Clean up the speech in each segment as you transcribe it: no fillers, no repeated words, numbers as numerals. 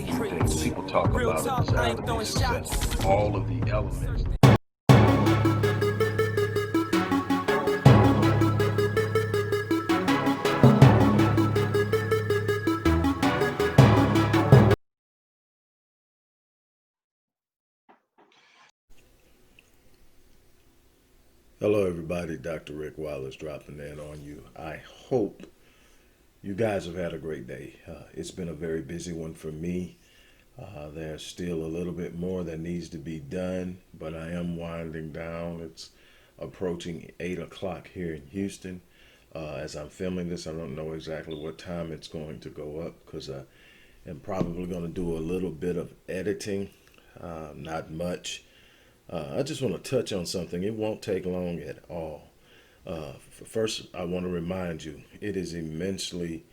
things people talk about a desire to be successful, all of the elements. Hello, everybody. Dr. Rick Wallace dropping in on you. I hope you guys have had a great day. It's been a very busy one for me. There's still a little bit more that needs to be done, but I am winding down. It's approaching 8 o'clock here in Houston. As I'm filming this, I don't know exactly what time it's going to go up because I am probably going to do a little bit of editing, not much. I just want to touch on something. It won't take long at all. First, I want to remind you, it is immensely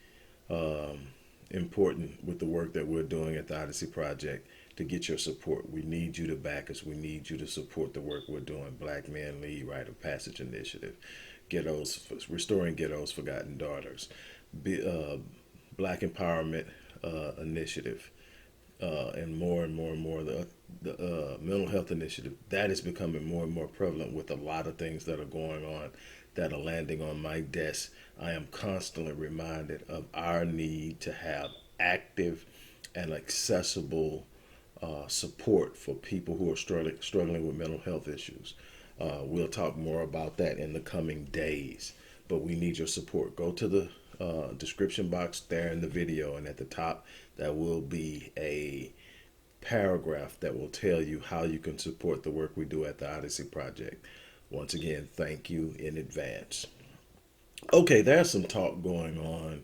important with the work that we're doing at the Odyssey Project to get your support. We need you to back us. We need you to support the work we're doing. Black Men Lead, Rite of Passage Initiative, Restoring Ghetto's Forgotten Daughters, Black Empowerment Initiative, and more and more and more. The mental health initiative, that is becoming more and more prevalent with a lot of things that are going on that are landing on my desk. I am constantly reminded of our need to have active and accessible support for people who are struggling with mental health issues. We'll talk more about that in the coming days, but we need your support. Go to the description box there in the video, and at the top there will be a paragraph that will tell you how you can support the work we do at the Odyssey Project. Once again, thank you in advance. Okay, there's some talk going on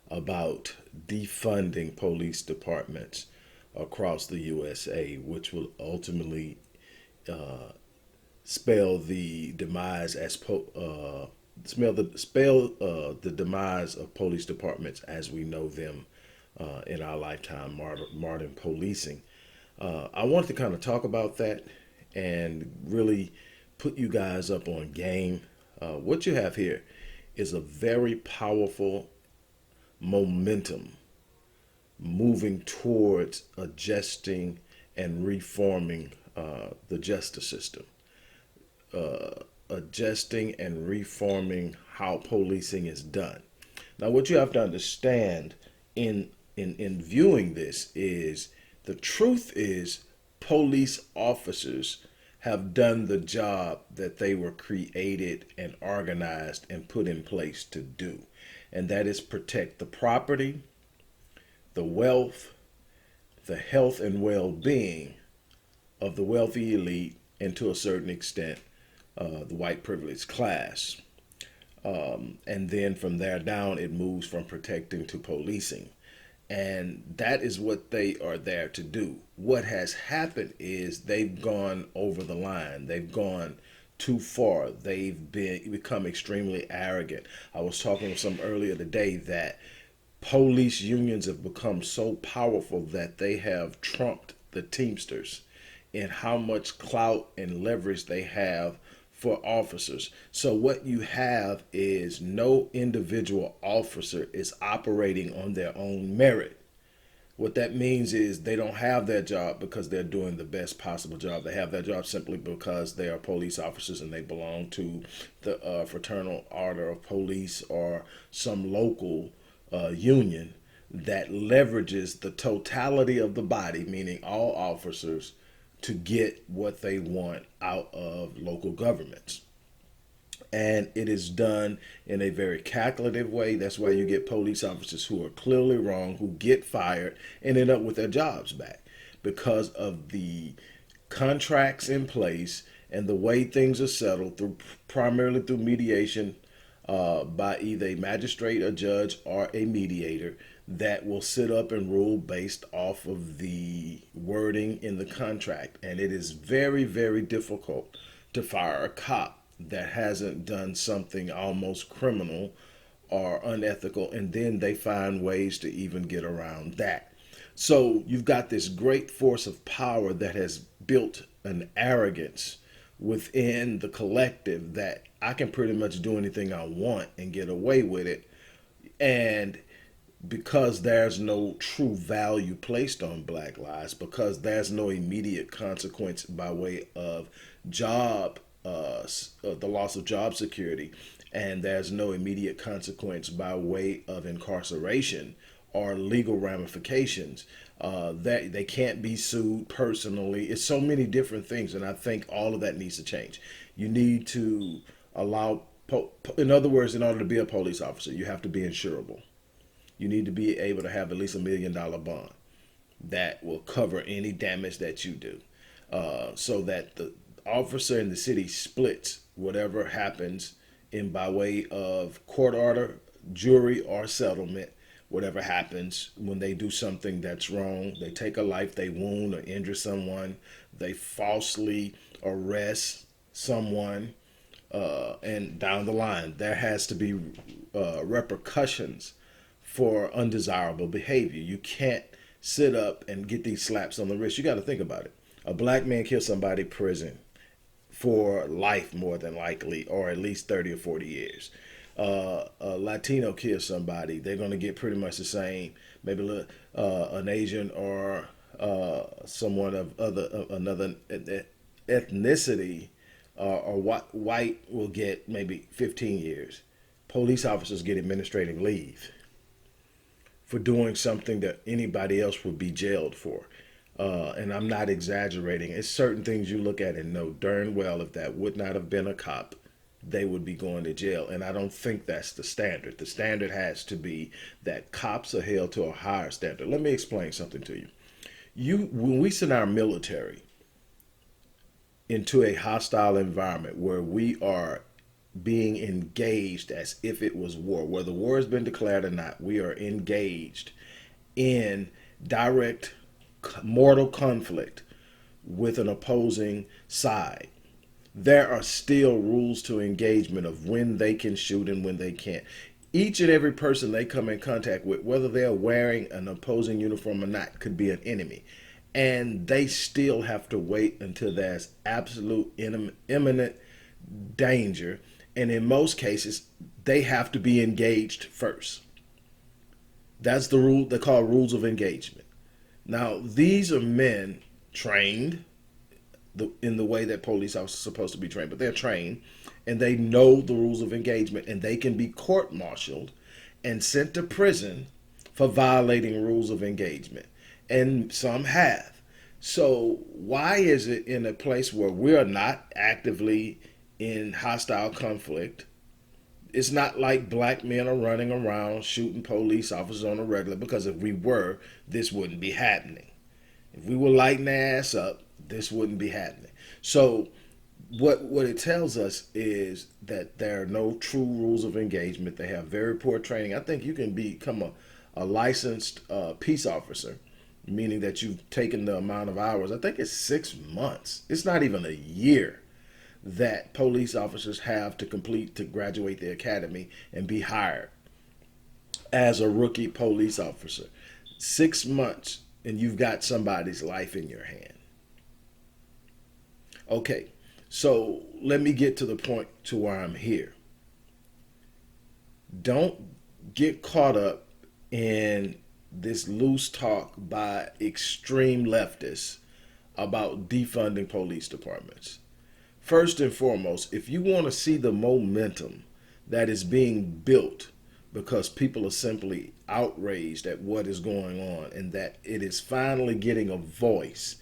about defunding police departments across the USA, which will ultimately spell the demise the demise of police departments as we know them in our lifetime, modern policing. I wanted to kind of talk about that and really put you guys up on game. What you have here is a very powerful momentum moving towards adjusting and reforming the justice system, adjusting and reforming how policing is done. Now, what you have to understand in viewing this is the truth is police officers have done the job that they were created and organized and put in place to do. And that is protect the property, the wealth, the health and well-being of the wealthy elite, and to a certain extent, the white privileged class. And then from there down, it moves from protecting to policing. And that is what they are there to do. What has happened is they've gone over the line. They've gone too far. They've become extremely arrogant. I was talking with some earlier today that police unions have become so powerful that they have trumped the Teamsters in how much clout and leverage they have for officers. So what you have is no individual officer is operating on their own merit. What that means is they don't have their job because they're doing the best possible job. They have their job simply because they are police officers and they belong to the Fraternal Order of Police or some local union that leverages the totality of the body, meaning all officers, to get what they want out of local governments. And it is done in a very calculative way. That's why you get police officers who are clearly wrong, who get fired and end up with their jobs back because of the contracts in place and the way things are settled primarily through mediation by either a magistrate, a judge, or a mediator that will sit up and rule based off of the wording in the contract. And it is very, very difficult to fire a cop that hasn't done something almost criminal or unethical, and then they find ways to even get around that. So you've got this great force of power that has built an arrogance within the collective that I can pretty much do anything I want and get away with it. And because there's no true value placed on black lives, because there's no immediate consequence by way of job, the loss of job security, and there's no immediate consequence by way of incarceration or legal ramifications. That they can't be sued personally. It's so many different things, and I think all of that needs to change. You need to allow, in other words, in order to be a police officer, you have to be insurable. You need to be able to have at least $1 million bond that will cover any damage that you do, so that the officer in the city splits whatever happens in by way of court order, jury, or settlement. Whatever happens when they do something that's wrong, they take a life, they wound or injure someone, they falsely arrest someone, and down the line, there has to be repercussions for undesirable behavior. You can't sit up and get these slaps on the wrist. You got to think about it. A black man kills somebody, prison for life more than likely, or at least 30 or 40 years. A Latino kills somebody, they're going to get pretty much the same. Maybe an Asian or someone of another ethnicity, or white will get maybe 15 years. Police officers get administrative leave for doing something that anybody else would be jailed for. And I'm not exaggerating. It's certain things you look at and know darn well if that would not have been a cop, they would be going to jail. And I don't think that's the standard. The standard has to be that cops are held to a higher standard. Let me explain something to you. When we send our military into a hostile environment where we are being engaged as if it was war, whether war has been declared or not, we are engaged in direct mortal conflict with an opposing side. There are still rules to engagement of when they can shoot and when they can't. Each and every person they come in contact with, whether they're wearing an opposing uniform or not, could be an enemy. And they still have to wait until there's absolute imminent danger. And in most cases, they have to be engaged first. That's the rule. They call rules of engagement. Now, these are men trained in the way that police officers are supposed to be trained, but they're trained and they know the rules of engagement, and they can be court-martialed and sent to prison for violating rules of engagement. And some have. So why is it in a place where we're not actively in hostile conflict? It's not like black men are running around shooting police officers on a regular, because if we were, this wouldn't be happening. If we were lighting their ass up, this wouldn't be happening. So what it tells us is that there are no true rules of engagement. They have very poor training. I think you can become a licensed peace officer, meaning that you've taken the amount of hours. I think it's 6 months. It's not even a year that police officers have to complete to graduate the academy and be hired as a rookie police officer. 6 months, and you've got somebody's life in your hand. Okay, so let me get to the point to where I'm here. Don't get caught up in this loose talk by extreme leftists about defunding police departments. First and foremost, if you want to see the momentum that is being built because people are simply outraged at what is going on and that it is finally getting a voice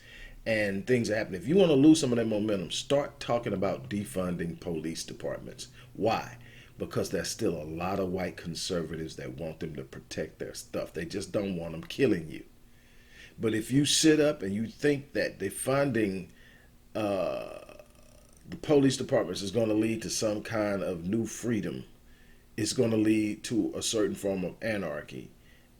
and things are happening. If you want to lose some of that momentum, start talking about defunding police departments. Why? Because there's still a lot of white conservatives that want them to protect their stuff. They just don't want them killing you. But if you sit up and you think that defunding the police departments is going to lead to some kind of new freedom, it's going to lead to a certain form of anarchy.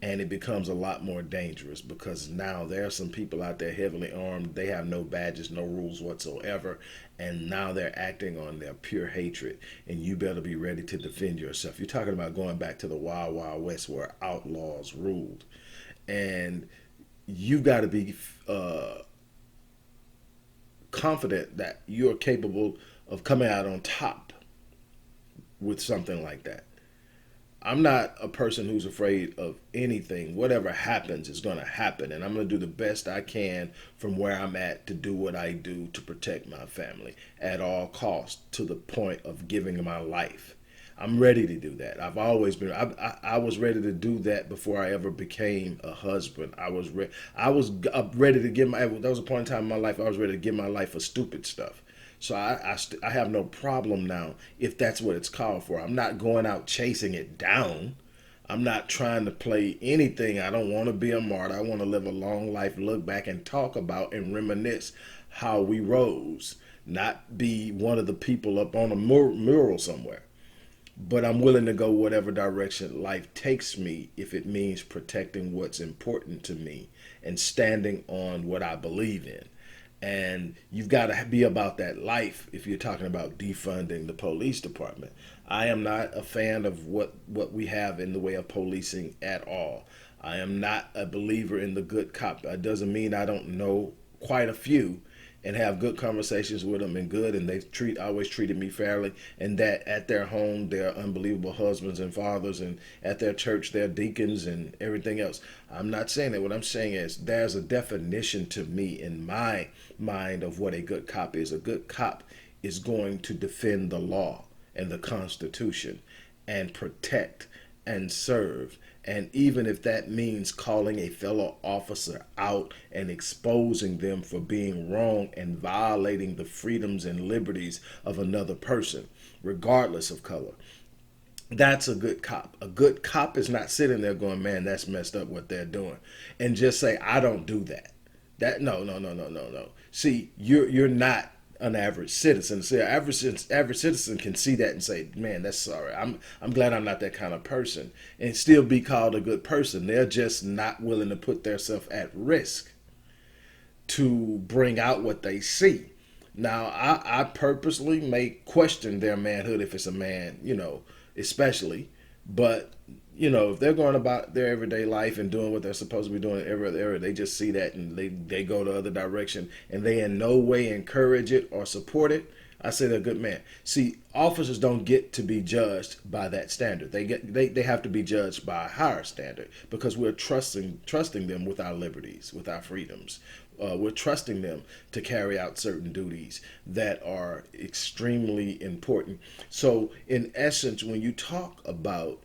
And it becomes a lot more dangerous because now there are some people out there heavily armed. They have no badges, no rules whatsoever. And now they're acting on their pure hatred. And you better be ready to defend yourself. You're talking about going back to the Wild Wild West where outlaws ruled. And you've got to be confident that you're capable of coming out on top with something like that. I'm not a person who's afraid of anything. Whatever happens is going to happen. And I'm going to do the best I can from where I'm at to do what I do to protect my family at all costs, to the point of giving my life. I'm ready to do that. I've always been. I was ready to do that before I ever became a husband. I was ready to give my. There was a point in time in my life I was ready to give my life for stupid stuff. So I have no problem now if that's what it's called for. I'm not going out chasing it down. I'm not trying to play anything. I don't want to be a martyr. I want to live a long life, look back and talk about and reminisce how we rose, not be one of the people up on a mural somewhere. But I'm willing to go whatever direction life takes me if it means protecting what's important to me and standing on what I believe in. And you've got to be about that life if you're talking about defunding the police department. I am not a fan of what we have in the way of policing at all. I am not a believer in the good cop. That doesn't mean I don't know quite a few and have good conversations with them and good, and they've always treated me fairly, and that at their home they're unbelievable husbands and fathers, and at their church they're deacons and everything else. I'm not saying that. What I'm saying is there's a definition to me in my mind of what a good cop is. A good cop is going to defend the law and the Constitution and protect and serve. And even if that means calling a fellow officer out and exposing them for being wrong and violating the freedoms and liberties of another person, regardless of color, that's a good cop. A good cop is not sitting there going, man, that's messed up what they're doing, and just say, I don't do that. No. See, you're not an average citizen. See, average citizen can see that and say, "Man, that's sorry. I'm glad I'm not that kind of person," and still be called a good person. They're just not willing to put themselves at risk to bring out what they see. Now, I purposely may question their manhood if it's a man, especially, but if they're going about their everyday life and doing what they're supposed to be doing every other area, they just see that and they go the other direction and they in no way encourage it or support it. I say they're a good man. See, officers don't get to be judged by that standard. They have to be judged by a higher standard because we're trusting them with our liberties, with our freedoms. We're trusting them to carry out certain duties that are extremely important. So, in essence, when you talk about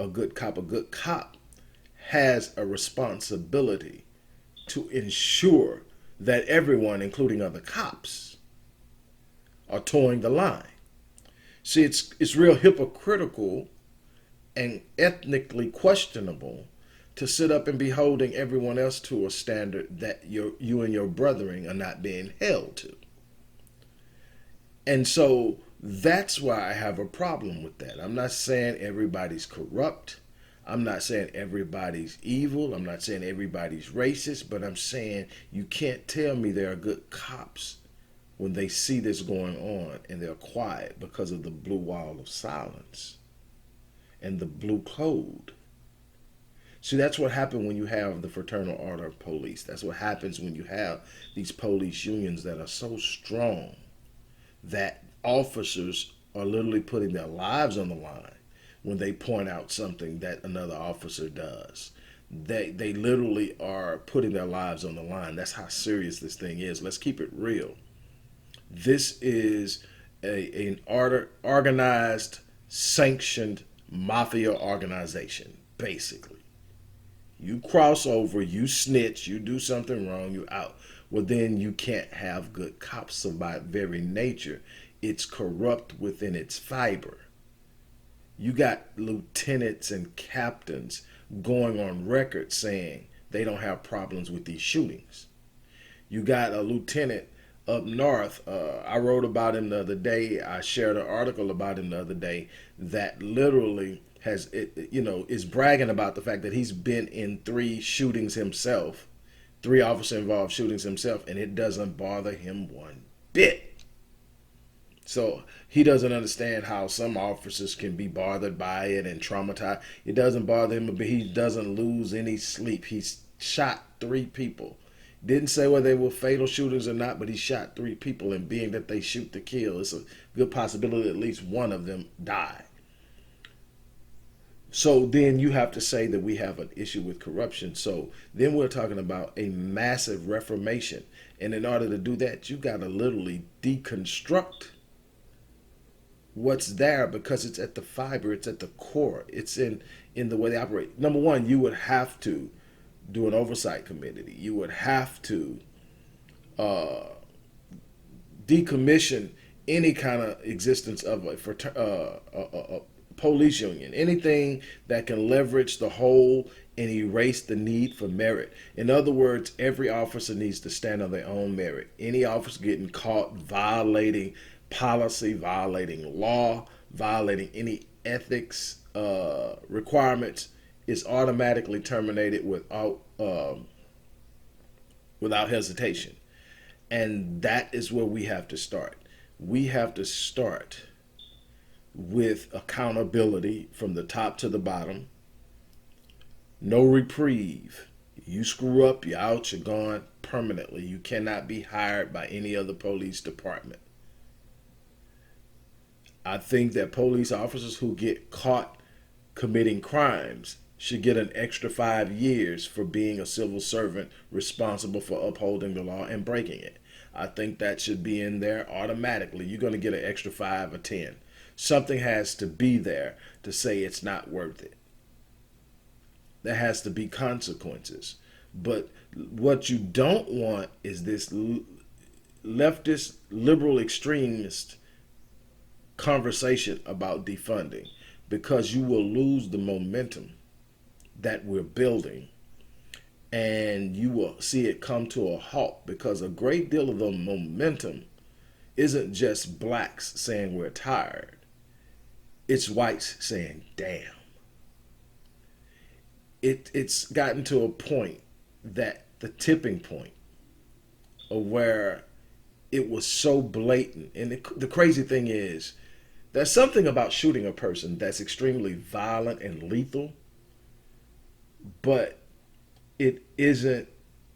a good cop has a responsibility to ensure that everyone, including other cops, are towing the line. See, it's real hypocritical and ethnically questionable to sit up and be holding everyone else to a standard that you and your brethren are not being held to. And so that's why I have a problem with that. I'm not saying everybody's corrupt. I'm not saying everybody's evil. I'm not saying everybody's racist, but I'm saying you can't tell me there are good cops when they see this going on and they're quiet because of the blue wall of silence and the blue code. See, that's what happened when you have the Fraternal Order of Police. That's what happens when you have these police unions that are so strong that officers are literally putting their lives on the line when they point out something that another officer does. They literally are putting their lives on the line. That's how serious this thing is. Let's keep it real. This is an organized, sanctioned mafia organization, basically. You cross over, you snitch, you do something wrong, you out. Well, then you can't have good cops. So by very nature, it's corrupt within its fiber. You got lieutenants and captains going on record saying they don't have problems with these shootings. You got a lieutenant up north. I wrote about him the other day. I shared an article about him the other day that literally is bragging about the fact that he's been in 3 shootings himself, 3 officer involved shootings himself, and it doesn't bother him one bit. So he doesn't understand how some officers can be bothered by it and traumatized. It doesn't bother him, but he doesn't lose any sleep. He's shot 3 people. Didn't say whether they were fatal shootings or not, but he shot 3 people, and being that they shoot to kill, it's a good possibility at least one of them died. So then you have to say that we have an issue with corruption. So then we're talking about a massive reformation. And in order to do that, you got to literally deconstruct what's there because it's at the fiber, it's at the core, it's in the way they operate. Number one, you would have to do an oversight committee. You would have to uh, decommission any kind of existence of a police union, anything that can leverage the whole and erase the need for merit. In other words, every officer needs to stand on their own merit. Any officer getting caught violating policy, violating law, violating any ethics requirements is automatically terminated without hesitation. And that is where we have to start. We have to start with accountability from the top to the bottom. No reprieve. You screw up, you're out, you're gone permanently. You cannot be hired by any other police department. I think that police officers who get caught committing crimes should get an extra 5 years for being a civil servant responsible for upholding the law and breaking it. I think that should be in there automatically. You're going to get an extra 5 or 10. Something has to be there to say it's not worth it. There has to be consequences. But what you don't want is this leftist, liberal, extremist conversation about defunding because you will lose the momentum that we're building and you will see it come to a halt because a great deal of the momentum isn't just blacks saying we're tired, it's whites saying damn. It's gotten to a point that the tipping point of where it was so blatant. And the crazy thing is there's something about shooting a person that's extremely violent and lethal, but it isn't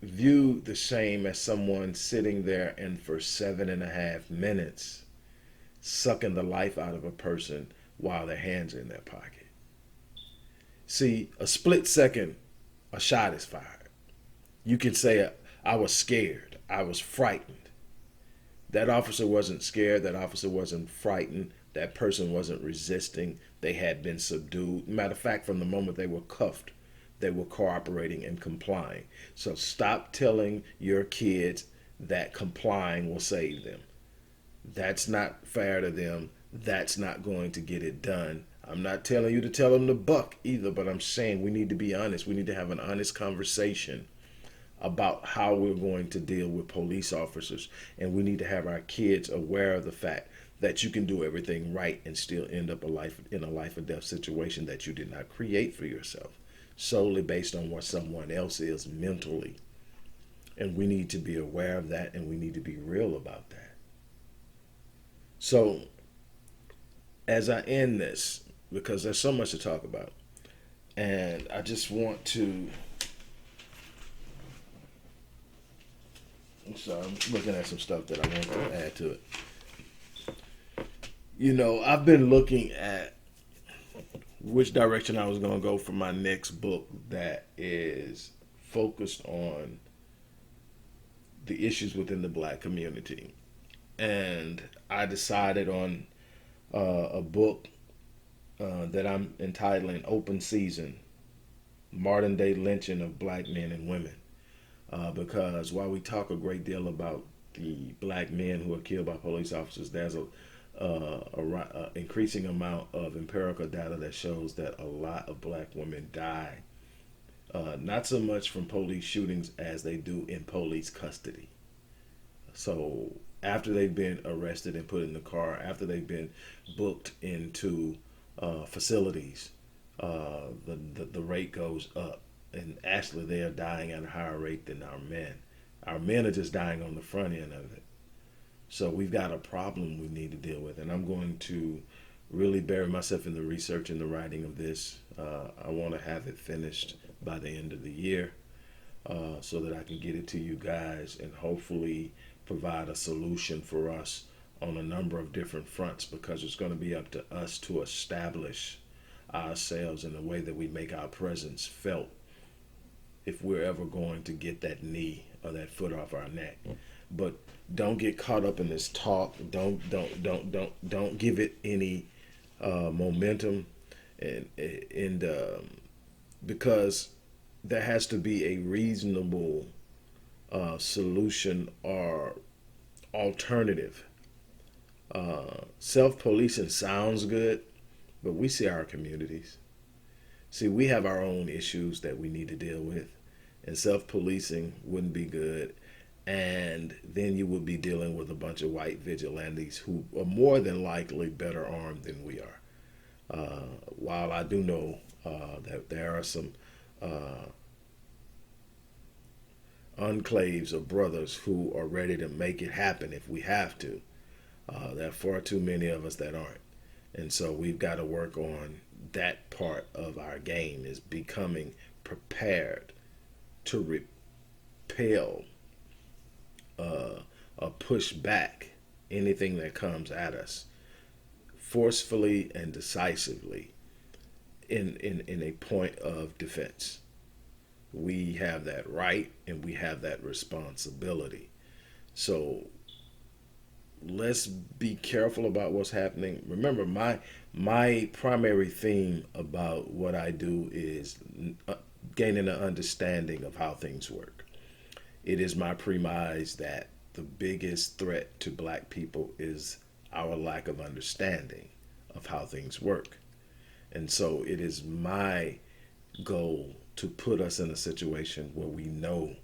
viewed the same as someone sitting there and for 7.5 minutes sucking the life out of a person while their hands are in their pocket. See, a split second, a shot is fired. You can say, I was scared, I was frightened. That officer wasn't scared, that officer wasn't frightened, that person wasn't resisting, they had been subdued. Matter of fact, from the moment they were cuffed, they were cooperating and complying. So stop telling your kids that complying will save them. That's not fair to them. That's not going to get it done. I'm not telling you to tell them to buck either, but I'm saying we need to be honest. We need to have an honest conversation about how we're going to deal with police officers. And we need to have our kids aware of the fact that you can do everything right and still end up in a life or death situation that you did not create for yourself, solely based on what someone else is mentally. And we need to be aware of that and we need to be real about that. So, as I end this, because there's so much to talk about, and I just want to. I'm sorry, I'm looking at some stuff that I want to add to it. You know, I've been looking at which direction I was going to go for my next book that is focused on the issues within the black community. And I decided on a book that I'm entitling Open Season, Modern Day Lynching of Black Men and Women. Because while we talk a great deal about the black men who are killed by police officers, there's a increasing amount of empirical data that shows that a lot of black women die, not so much from police shootings as they do in police custody. So after they've been arrested and put in the car, after they've been booked into facilities, the rate goes up. And actually, they are dying at a higher rate than our men. Our men are just dying on the front end of it. So we've got a problem we need to deal with. And I'm going to really bury myself in the research and the writing of this. I want to have it finished by the end of the year so that I can get it to you guys and hopefully provide a solution for us on a number of different fronts, because it's going to be up to us to establish ourselves and the way that we make our presence felt if we're ever going to get that knee or that foot off our neck. But don't get caught up in this talk. Don't give it any momentum, and because there has to be a reasonable solution or alternative. Self-policing sounds good, but we see our communities. See, we have our own issues that we need to deal with, and self-policing wouldn't be good. And then you would be dealing with a bunch of white vigilantes who are more than likely better armed than we are. While I do know that there are some enclaves of brothers who are ready to make it happen if we have to, there are far too many of us that aren't. And so we've got to work on that part of our game, is becoming prepared to repel or push back anything that comes at us forcefully and decisively in a point of defense. We have that right and we have that responsibility. So let's be careful about what's happening. Remember, my primary theme about what I do is gaining an understanding of how things work. It is my premise that the biggest threat to black people is our lack of understanding of how things work. And so it is my goal to put us in a situation where we know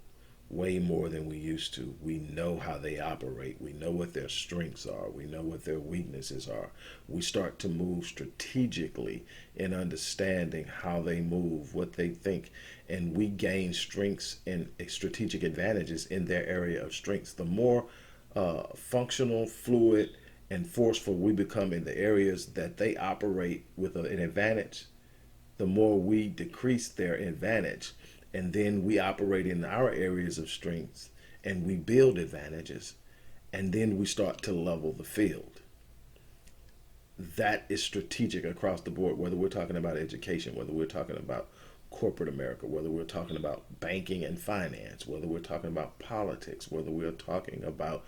way more than we used to. We know how they operate. We know what their strengths are. We know what their weaknesses are. We start to move strategically in understanding how they move, what they think, and we gain strengths and strategic advantages in their area of strengths. The more functional, fluid, and forceful we become in the areas that they operate with an advantage, the more we decrease their advantage. And then we operate in our areas of strengths and we build advantages, and then we start to level the field. That is strategic across the board, whether we're talking about education, whether we're talking about corporate America, whether we're talking about banking and finance, whether we're talking about politics, whether we're talking about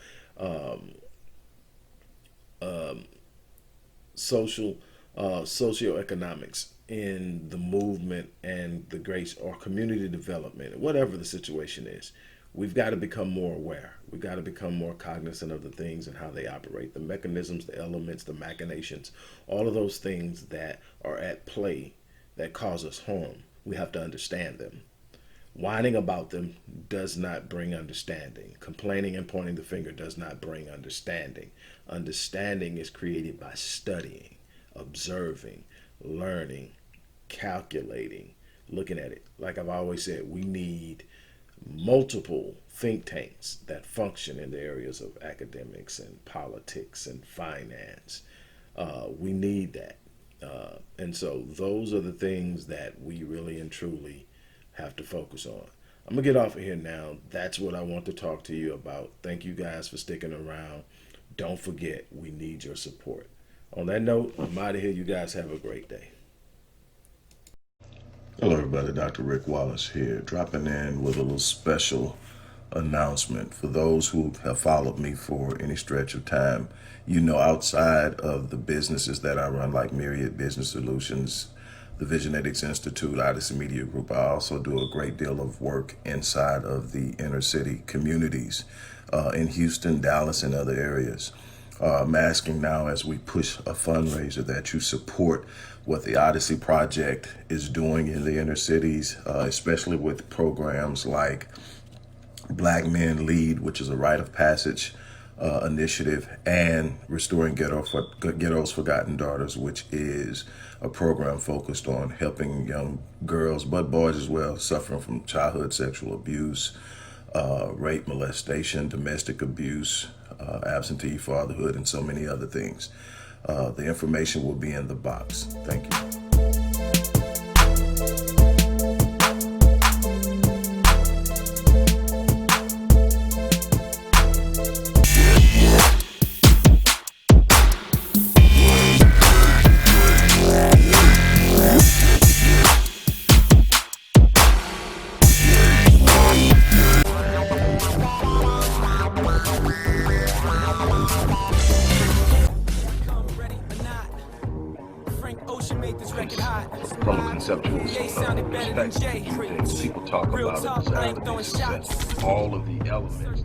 socioeconomics in the movement and the grace or community development, whatever the situation is. We've got to become more aware. We've got to become more cognizant of the things and how they operate, the mechanisms, the elements, the machinations, all of those things that are at play that cause us harm. We have to understand them. Whining about them does not bring understanding. Complaining and pointing the finger does not bring understanding. Understanding is created by studying, observing, learning, calculating, looking at it. Like I've always said, we need multiple think tanks that function in the areas of academics and politics and finance. We need that. And so those are the things that we really and truly have to focus on. I'm gonna get off of here now. That's what I want to talk to you about. Thank you guys for sticking around. Don't forget, we need your support. On that note, I'm out of here. You guys have a great day. Hello everybody, Dr. Rick Wallace here, dropping in with a little special announcement. For those who have followed me for any stretch of time, you know, outside of the businesses that I run, like Myriad Business Solutions, the Visionetics Institute, Odyssey Media Group, I also do a great deal of work inside of the inner city communities in Houston, Dallas, and other areas. I'm asking now, as we push a fundraiser, that you support what the Odyssey Project is doing in the inner cities, especially with programs like Black Men Lead, which is a rite of passage initiative, and Restoring Ghetto's Forgotten Daughters, which is a program focused on helping young girls, but boys as well, suffering from childhood sexual abuse, rape, molestation, domestic abuse, absentee fatherhood, and so many other things. The information will be in the box. Thank you. from a conceptual perspective, things people talk about a desire to be successful. All of the elements